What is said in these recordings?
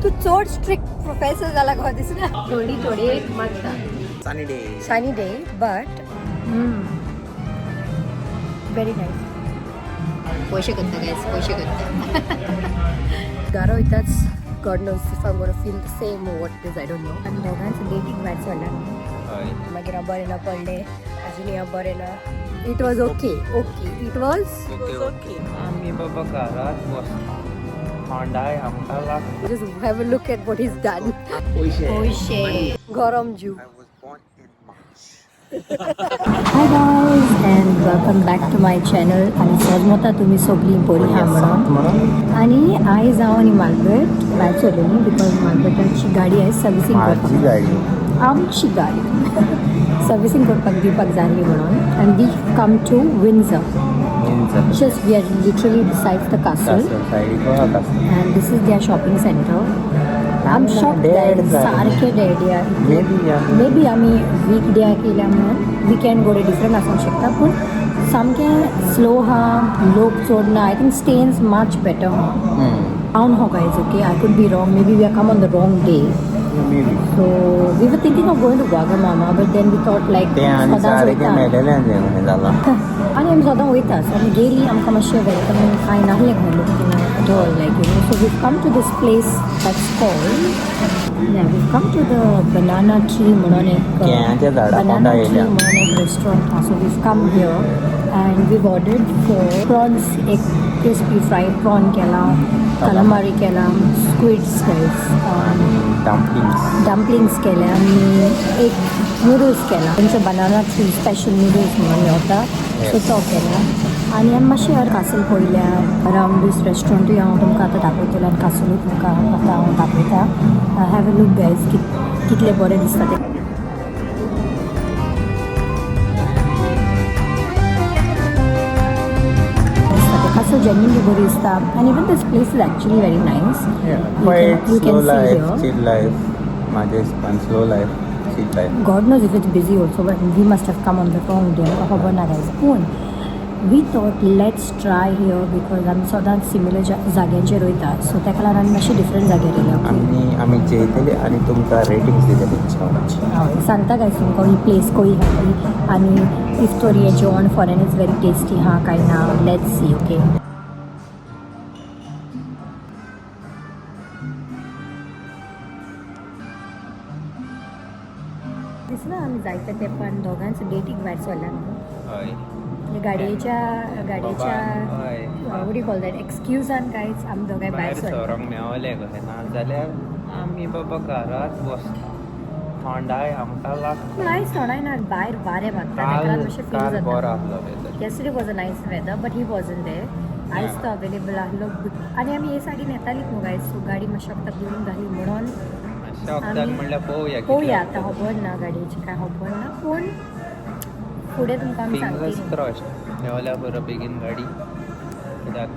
तू चोड strict professor झाला का दिसना थोडी थोडी एक मस्त sunny day but very nice पैसे करता गाइस पैसे करता गारो इथंच God knows if I'm gonna feel the same or what it is, I don't know. आणि दोघांचं डेटिंग मॅच झालं मागीर हांव बरें ना पडलें अजुनूय हांव बरें ना it was okay it was okay आम्ही बाबा घरात बसता थंडाय आमकां लागता just have a look at what he's done पैसे गरम जीव Hi guys and welcome back to my channel आणि सहज तुम्ही सगळी बरी आहा म्हणून आणि आयज हांव आनी मालपेट भायर सरलेली बिकॉज मालपेटाची गाडी आहे सर्विसींग करपाक आमची गाडी सर्विसींग करपाक दिवपाक जाय आसली म्हणून and we come to Windsor just we are literally beside the castle and this is their shopping center I'm shocked that सारखे डेड यार maybe आम्ही वीक डे केल्या म्हणून वीकेंड गोडे डिफरंट आसूंक शकता पूण सामकें स्लो हा लोक चड ना I think stay is much better हा down ho guys okay I could be wrong maybe we are come on the wrong day so we were thinking of going to Wagamama but then we thought like आणि आमी सदां वयताच आमी गेली आमकां मातशें वेलकमींग कांय नासलें खंय looking at all like you know so we've come to this place that's called we've come to the banana tree म्हणून एक banana tree म्हणून एक restaurant so we've come here and we've ordered for prawns एक crispy fried prawn केला calamari केला squids guys dumplings केले आणि एक नूडल्स केला त्यांचं बनाना ट्री स्पेशल नूडल्स म्हणून होता सो तो केला आणि आमी मातशें यार कासल पळयल्या अरावंड दीस रेस्टॉरंटूय हांव तुमकां आतां दाखयतलें आनी कासलूय तुमकां आतां हांव दाखयता हॅव अ लूक गायज कितलें बरें दिसता तें कासल जेन्युइनली बरी दिसता आनी even this place is actually very nice you can see here slow life God knows if it's busy also, but we must have come on the wrong day. We thought let's try here because आमी सदांच similar जाग्यांचेर वयता सो ताका लागून आमी मातशे different जाग्यार येयले आमी जेयतले आनी तुमकां रेटिंग्स दितले हय सांगता गायज तुमकां ही प्लेस खंय आहा आनी इफ तर हें जेवण फॉरेन इज व्हेरी टेस्टी हा काय ना लेट्स सी ओके दिसना आमी जायते तेंपान दोगांच डेटींग भायर सरला न्हू गाडयेच्या वॉट यू कॉल दॅट एक्सक्यूजान कांयच आमी दोगांय भायर सरले मेवले कशें ना जाल्यार आमी बाबा घरात बसता थंडाय आमकां लागता नायस थोडाय ना भायर वारें मारता ताका मातशें फील जाता yesterday was a nice weather but he wasn't there आयज तो अवेलेबल आहलो आनी आमी हे सायडीन येतालीच न्हू गायज सो गाडी मातशें वखदाक घेवन घाली म्हणून पळोवया आतां खबर ना गाडयेची काय खबर ना पूण फुडें तुमकां आमी सांगतली मेवल्या बरो बेगीन गाडी कित्याक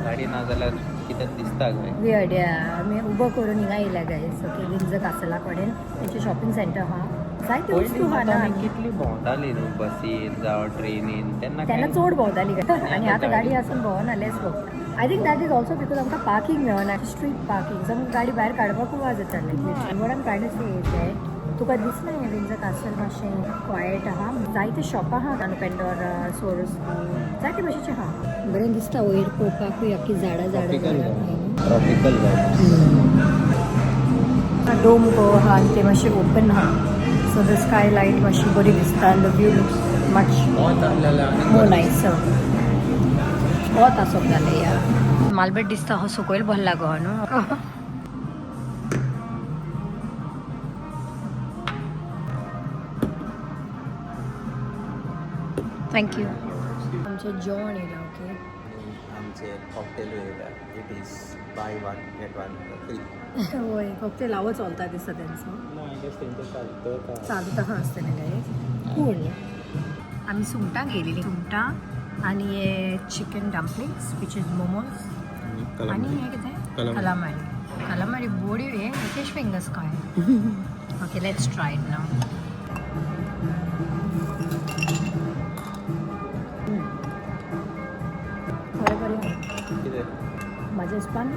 गाडी ना जाल्यार कितें दिसता काय वियर्ड आमी उबो करून हिंगा येयल्या गायज ओके विंझर कासला कडेन तेंचें शॉपिंग सेंटर आहा जायत्यो वस्तू आहा ना कितली भोंवताली न्हू बसीन जावं ट्रेनीन तेन्ना चड भोंवताली आनी आतां गाडी आसून भोंवना लेस भोंवता I think that is also because आमकां पार्किंग मेळना स्ट्रीट पार्किंग सो गाडी भायर काडपाक खूब वाज येता like what I am trying to say is that तुका दिसना हें विंझर कासल मातशें क्वायट आहा जायते शॉप आहा न्हू पेंडोरा सोर्स जायते भशेचे आहा बरें दिसता वयर पळोवपाकूय आख्खी झाडां ट्रॉपिकल डोम गो आहा आनी ते मातशें ओपन आहा सो द स्काय लायट मातशी बरी दिसता the view much more nice बहुत आसोप जालें या मालबेट दिसता हो सकयल भरला गो न्हू थँक्यू आमचें जेवण येयलां ओके आमचे cocktail it is by one get one free होय कॉकटेल हांव चलता दिसता तेंचो चालू तहा आसतलें गाय पूण आमी सुंगटां गेलेलीं सुंगटां आनी हे chicken dumplings which is momos आनी हें कितें कलामारी बोडी हे फिश फिंगर्स काय okay let's try it now हिसपान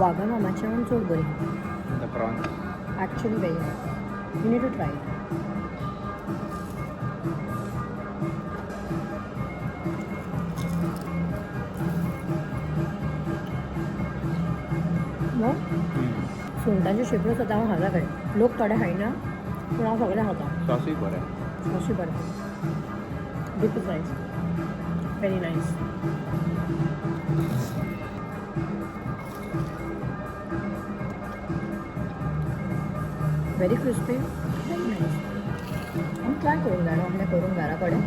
वागन मामाचें चड बरी The prawns. Actually very nice you need to try सुंगटांचे शेपड्यो सुद्दां हांव खाता कडेन लोक थोडे खायना पूण हांव सगळें खाता Saucy बरें. अशें बरें deep is nice very nice very crispy very nice आमी ट्राय करूंक जाय आपल्या करूंक घरा कडेन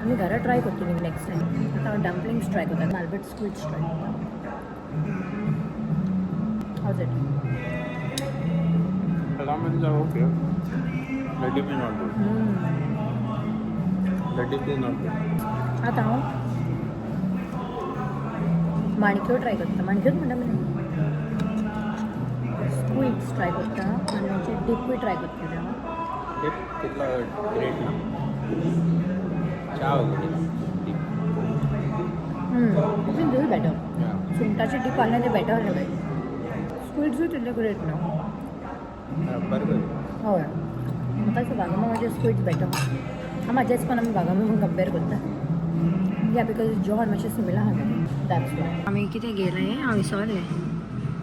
आमी घरा ट्राय करतली नेक्स्ट टायम आतां हांव डम्पलिंग्स ट्राय करता मालबेट स्क्विड्स ट्राय करता house it The ramen are okay. The dip is not good. The dip is not good. आतां हांव माणक्यो ट्राय करता माणक्योच म्हणटा मरे स्क्विड्स ट्राय करता आनी तांचे डिपूय ट्राय करता हांव Dip कितला great ना. च्या वगैरे dip. It is real better Yeah. सुंगटाचे डीप आसलें तें बेटर आसलें स्क्विड्सूय तितले ग्रेट ना Burger. हय म्हाका दिसता बागामाचे स्क्विड्स बेटर हांव म्हाज्या हिसपान आमी बागामा कंपेर करता या बिकॉज जॉन मातशें सिमिलर आहा दॅट्स वाय आमी कितें गेलें हांव विसरलें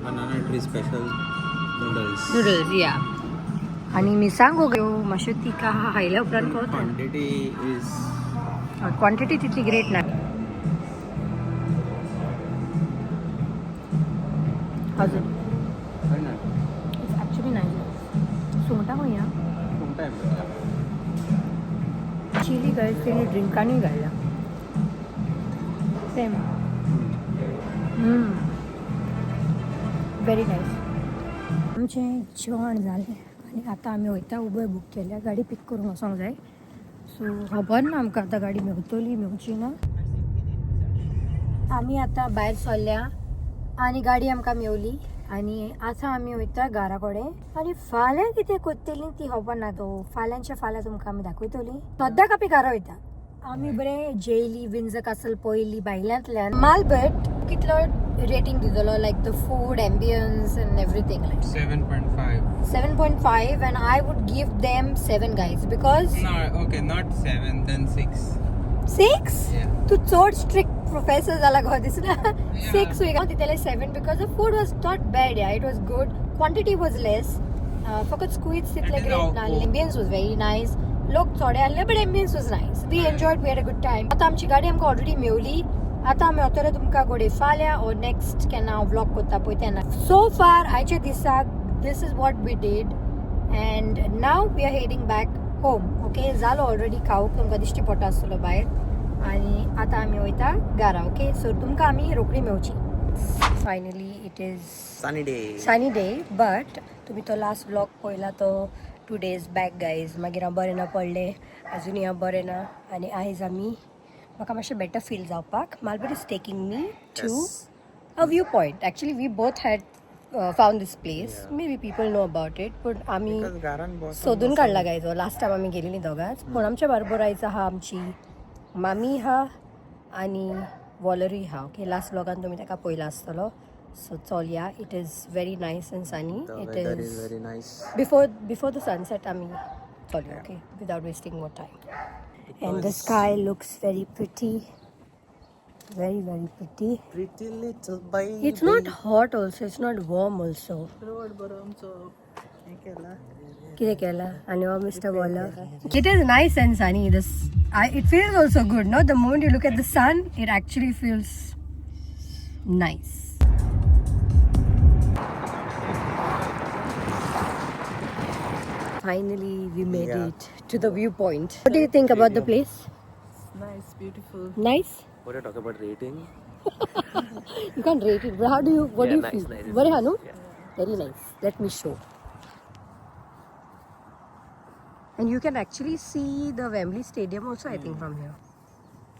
Banana tree special noodles. Noodles या आनी मिरसांगो घेव मातश्यो तिका खायल्या उपरांत कळटा Quantity is क्वॉन्टिटी तितली ग्रेट ना अजून very nice. It's actually nice सुंगटां खंय या Sometime. चिली घाल चिली ड्रिंकांनी घालल्या सेम वेरी नायस आमचें जेवण जालें आनी आतां आमी वयता उबर बूक केल्या गाडी पीक करूंक वचोंक जाय सो खबर ना आमकां आतां गाडी मेवतली मेवची ना आमी आतां भायर सरल्या आनी गाडी आमकां मेवली आनी आतां आमी वयता घरा कडेन आनी फाल्यां कितें करतलीं ती खबर ना तो फाल्यांच्या फाल्यां तुमकां आमी दाखयतलीं सद्याक आमी घरा वयता आमी बरें जेयली विंझर कासल पळयली भायल्यांतल्यान मालबर्ट कितलो रेटींग दितलो like the food ambience and everything like 7.5. 7.5 and I would give them 7 guys because No, okay, not 7, then 6. 6? Yeah. तू चड स्ट्रिक्ट प्रोफेसर जाला गो दिसना 6 वी दितले 7 because the food was not bad yeah it was good quantity was less फकत squids तितले great ना ambience was very nice लोक थोडे आसले but ambience was nice we enjoyed we had a good time आतां आमची गाडी आमकां ऑलरेडी मेवली आतां आमी वतले तुमकां घोडे फाल्यां और नेक्स्ट केन्ना हांव व्लॉग करता पळय तेन्ना सो फार आयच्या दिसाक this is what we did and now we are heading back home okay जालो ऑलरेडी खावूंक तुमकां दिश्टी पडटा आसतलो भायर आनी आतां आमी वयता घरा ओके सो तुमकां आमी रोखडी मेवची finally it is sunny day but तुमी तो लास्ट व्लॉग पळयला तो 2 days बॅक गायज मागीर हांव बरें ना पडलें अजुनूय हांव बरें ना आनी आयज आमी म्हाका मातशें बेटर फील जावपाक Malbert is taking me to a view point actually we both had found this place maybe people know about it पण आमी सोदून काडला गायजो लास्ट टायम आमी गेलेलीं दोगांच पूण आमच्या बरोबर आयज आहा आमची मामी हा आनी वॉलरूय हा ओके लास्ट व्लॉगान तुमी ताका पळयला आसतलो सो चलया it is very nice and Sunny it is very nice. Before the sunset आमी चलया okay without wasting more time and the sky looks very pretty very very pretty little baby. it's not hot also it's not warm also कितें केला आनी हो mister Waller it is nice and sunny it feels also good no the moment you look at the sun it actually feels nice finally we made it to the viewpoint what do you think about the place Nice, beautiful. nice What do you talk about rating? you can't rate it but how do you what do you nice, feel nice. very hanu very nice let me show and you can actually see the Wembley Stadium also I think from here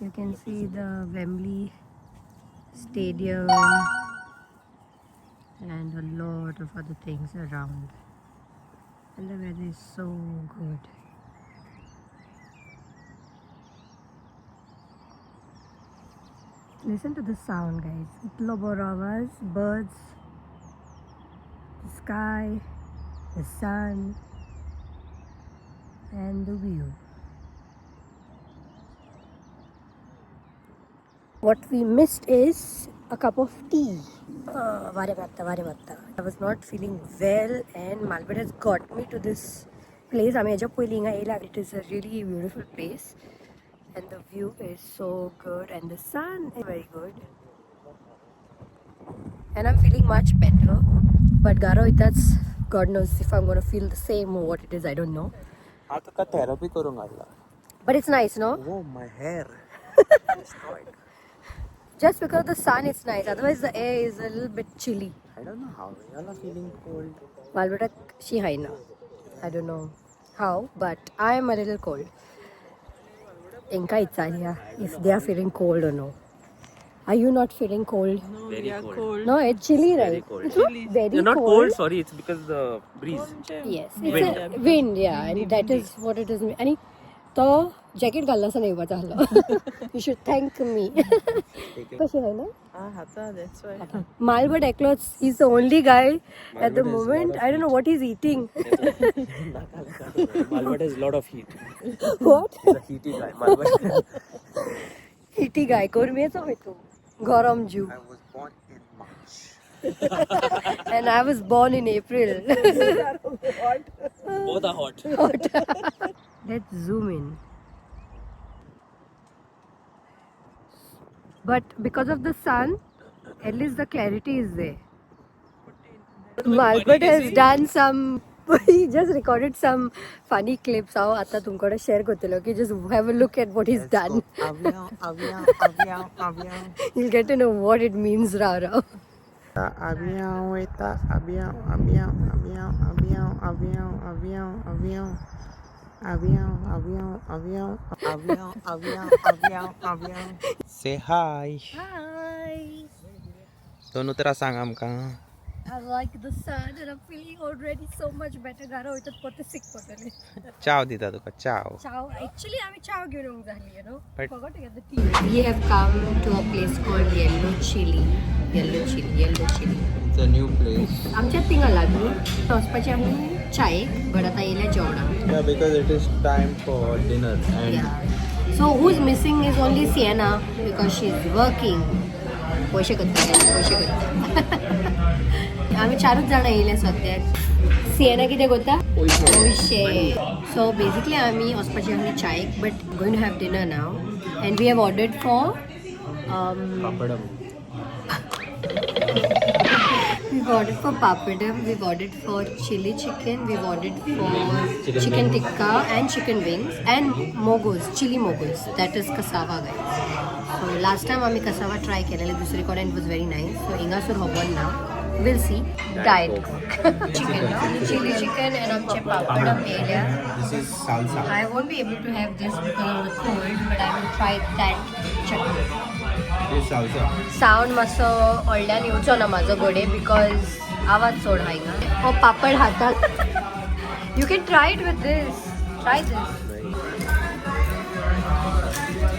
you can see the Wembley Stadium and a lot of other things around and the weather is so good Listen to the sound, guys. Itlo bor आवाज, birds, the sky, the sun, and the view. What we missed is a cup of tea. Vare matta. I was not feeling well, and Malbert has got me to this place. It is a really beautiful place, and the view is so good, and the sun is very good. And I'm feeling much better. But Garo, that's God knows if I'm gonna feel the same or what it is. I don't know. आता का therapy करूँगा यार. But it's nice, no? Oh, my hair. Destroyed. Just because of the sun, it's nice. Otherwise, the air is a little bit chilly. I don't know how. Y'all are feeling cold. Malbert, she haina. I don't know how, but I am a little cold. Inka italiya, if they are feeling cold or no. Are you not feeling cold? No, Very we are cold. cold. No, it's chilly, Very right? cold. It's not very You're not cold. cold, sorry. It's because the breeze. Yes, Wind. it's a wind, yeah, and that is what it is. And तो jacket घालनासा नाही बचा hello. You should thank me. कशी आहे ना? Ah, hata, that's why. Malbert Eklots is the only guy at the moment. I don't know what he's eating. Malbert has a lot of heat. What? He's a heaty guy. Malbert. Heaty guy. Kormiyeso है तू. Garam Jew. I was born in March. And I was born in April. Both are hot. Let's zoom in. But because of the sun, at least the clarity is there. Malbert has done some. He just recorded some funny clips. How आता तुमकडे share करतलो की just have a look at what he's done. You'll get to know what it means, Rara. Say hi. Hi. दोनों तरह सांग आमका. I like the sun and I'm feeling already so much better. Gara होतात पोटे sick पोटले. Ciao दिदा तुका. Ciao. Chow. Actually, आम्ही chow घेऊन येऊन झाली, you know. But- Forgot to get the tea. We have come to a place called Yellow Chili. Yellow Chili. It's a new place. आमच्या तिंगा लागली. टॉसपाची आम्ही चाय, but आता येल्या जेवणा. Yeah, because it is time for dinner and Yeah. So who's missing is only Sienna because she's working. पैसे करता. आम्ही चारच जण येयले सद्याक. सिएना कितें करता? पैसे. So basically आम्ही वचपाची आमी चाय, but going to have dinner now, and we have ordered for papadam. we've ordered for papadam, we've ordered for chili chicken, we've ordered for chicken tikka and chicken wings and mogos, chili mogos. That is cassava, guys. So last time आम्ही cassava try केलेले दुसरीकडे and it was very nice. So Ingasur Hobon now. We'll see. Diet Coke. Chicken, no? Chili chicken and आमचे papadam area. This is salsa. I won't be able to have this because of the cold, but I will try that chutney. This is salsa. Sound मातसो ऑडल्यान येवचो ना म्हाजो गोडे because आवाज चड हांगा. हो पापड हातात. You can try it with this. Try this.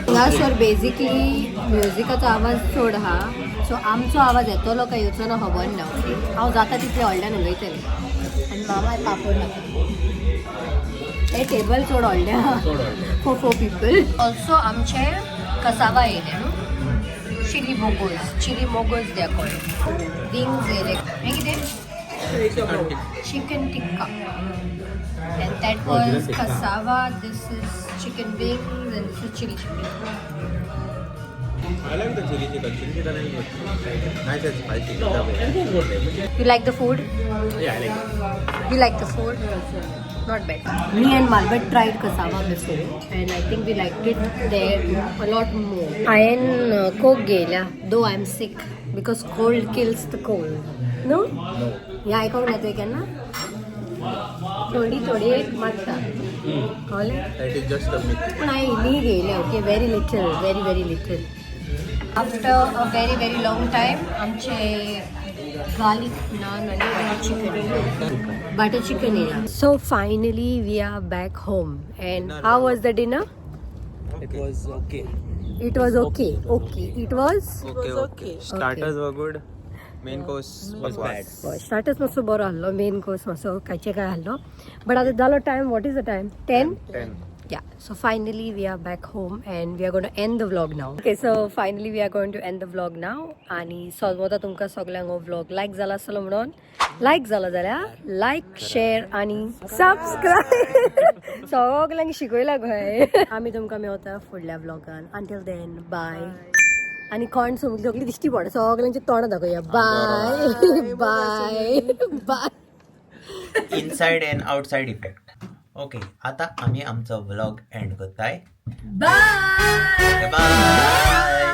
हांगासर बेजिकली म्युजिकाचो आवाज चड हा, सो आमचो आवाज येतलो काय येवचो ना खबर ना. हांव जाता तितले व्हडल्यान उलयतलें आनी मामा पापड नाका. हे टेबल चड व्हडलें हा फॉर 4 people. ऑल्सो आमचे कसावा येयले न्हू. चिली मोगोज दे कॉल्ड. विंग्स येयले. हे कितें? Chicken tikka. And that was cassava, this is chicken wings, and this is chili chicken. I like the chili chicken. Chili chicken is nice and spicy. You like the food? Yeah, I like it. You like the food? Not bad. Me and Malbert tried cassava before, and I think we liked it there a lot more. I and Coke गेल्या, though I'm sick because cold kills the cold. No? No. या ऐकून येतोय का ना? थोडी एक मागता. कळलं? That is just a myth. पण आई नी गेल्या, okay, very little. After a very long time, आमचे garlic naan and chicken, butter chicken area. So finally we are back home. And how was the dinner? It was okay. It was okay. It was okay. Starters were good. Main course was bad. Starters मातसो बरो आहलो main course मातसो कांयचे काय आहलो but आतां जालो time what is the time 10 10. Yeah, so finally we are back home and we are going to end the vlog now. Okay, so finally we are going to end the vlog now. आणि सोजमोता तुमकां सगळ्यांक हो vlog लायक जाला आसलो म्हणून लायक जाला जाल्यार लायक share आणि सबस्क्राईब सगळ्यांक शिकयला खंय आमी तुमकां मेवता फुडल्या vlogगान. Until then, bye. आणि कोण सगळी दिश्टी पड सगळ्यांची तोंड दाखोवया. Bye bye bye. Inside and outside effect. Okay, आता आम्ही आमचा व्लॉग एंड करताय. Bye bye.